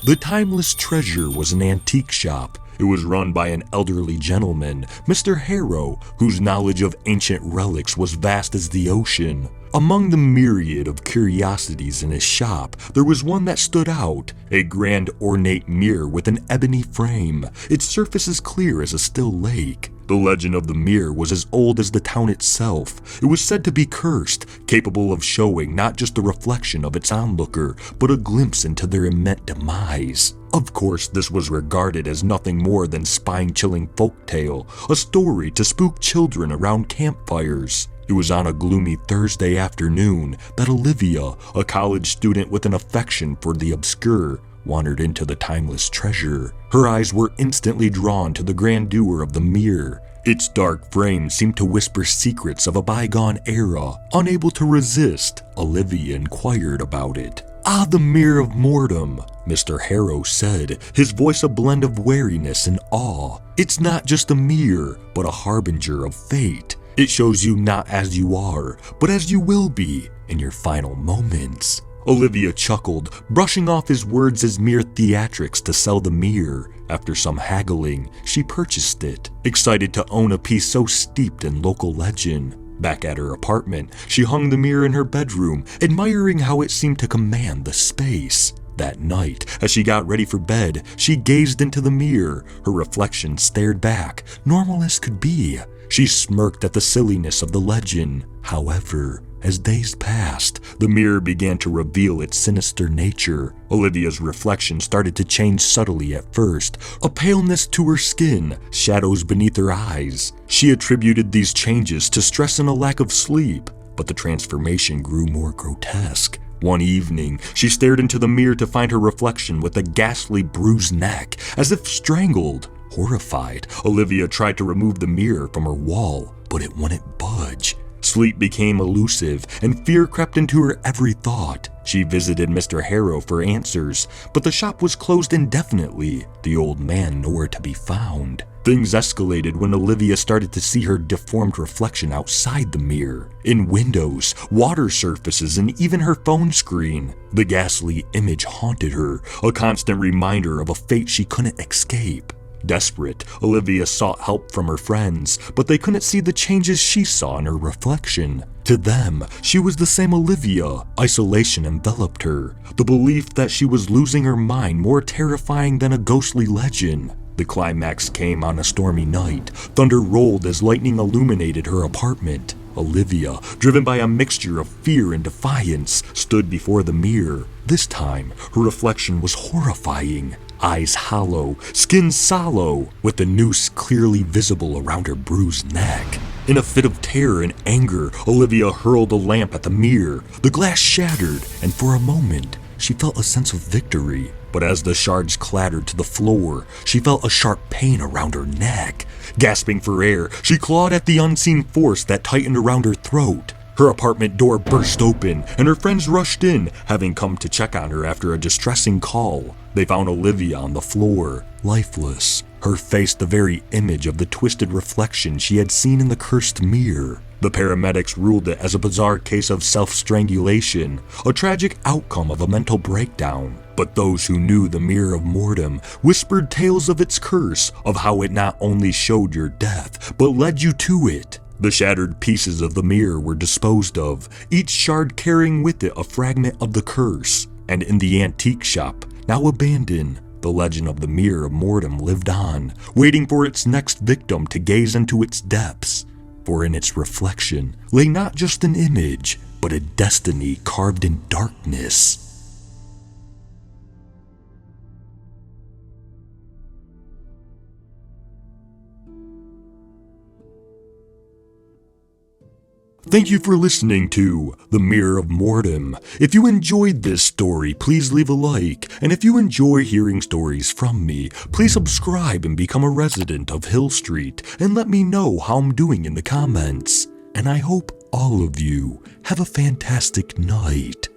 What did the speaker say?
The Timeless Treasure was an antique shop. It was run by an elderly gentleman, Mr. Harrow, whose knowledge of ancient relics was vast as the ocean. Among the myriad of curiosities in his shop, there was one that stood out, a grand ornate mirror with an ebony frame, its surface as clear as a still lake. The legend of the mirror was as old as the town itself. It was said to be cursed, capable of showing not just the reflection of its onlooker, but a glimpse into their imminent demise. Of course, this was regarded as nothing more than spine-chilling folktale, a story to spook children around campfires. It was on a gloomy Thursday afternoon that Olivia, a college student with an affection for the obscure, wandered into the Timeless Treasure. Her eyes were instantly drawn to the grandeur of the mirror. Its dark frame seemed to whisper secrets of a bygone era. Unable to resist, Olivia inquired about it. "Ah, the Mirror of Mortem," Mr. Harrow said, his voice a blend of wariness and awe. "It's not just a mirror, but a harbinger of fate. It shows you not as you are, but as you will be in your final moments." Olivia chuckled, brushing off his words as mere theatrics to sell the mirror. After some haggling, she purchased it, excited to own a piece so steeped in local legend. Back at her apartment, she hung the mirror in her bedroom, admiring how it seemed to command the space. That night, as she got ready for bed, she gazed into the mirror. Her reflection stared back, normal as could be. She smirked at the silliness of the legend. However, as days passed, the mirror began to reveal its sinister nature. Olivia's reflection started to change subtly at first, a paleness to her skin, shadows beneath her eyes. She attributed these changes to stress and a lack of sleep, but the transformation grew more grotesque. One evening, she stared into the mirror to find her reflection with a ghastly bruised neck, as if strangled. Horrified, Olivia tried to remove the mirror from her wall, but it wouldn't budge. Sleep became elusive, and fear crept into her every thought. She visited Mr. Harrow for answers, but the shop was closed indefinitely, the old man nowhere to be found. Things escalated when Olivia started to see her deformed reflection outside the mirror, in windows, water surfaces, and even her phone screen. The ghastly image haunted her, a constant reminder of a fate she couldn't escape. Desperate, Olivia sought help from her friends, but they couldn't see the changes she saw in her reflection. To them, she was the same Olivia. Isolation enveloped her, the belief that she was losing her mind more terrifying than a ghostly legend. The climax came on a stormy night. Thunder rolled as lightning illuminated her apartment. Olivia, driven by a mixture of fear and defiance, stood before the mirror. This time, her reflection was horrifying. Eyes hollow, skin sallow, with the noose clearly visible around her bruised neck. In a fit of terror and anger, Olivia hurled a lamp at the mirror. The glass shattered, and for a moment, she felt a sense of victory. But as the shards clattered to the floor, she felt a sharp pain around her neck. Gasping for air, she clawed at the unseen force that tightened around her throat. Her apartment door burst open, and her friends rushed in, having come to check on her after a distressing call. They found Olivia on the floor, lifeless, her face the very image of the twisted reflection she had seen in the cursed mirror. The paramedics ruled it as a bizarre case of self-strangulation, a tragic outcome of a mental breakdown. But those who knew the Mirror of Mortem whispered tales of its curse, of how it not only showed your death, but led you to it. The shattered pieces of the mirror were disposed of, each shard carrying with it a fragment of the curse. And in the antique shop, now abandoned, the legend of the Mirror of Mortem lived on, waiting for its next victim to gaze into its depths. For in its reflection lay not just an image, but a destiny carved in darkness. Thank you for listening to The Mirror of Mortem. If you enjoyed this story, please leave a like. And if you enjoy hearing stories from me, please subscribe and become a resident of Hill Street and let me know how I'm doing in the comments. And I hope all of you have a fantastic night.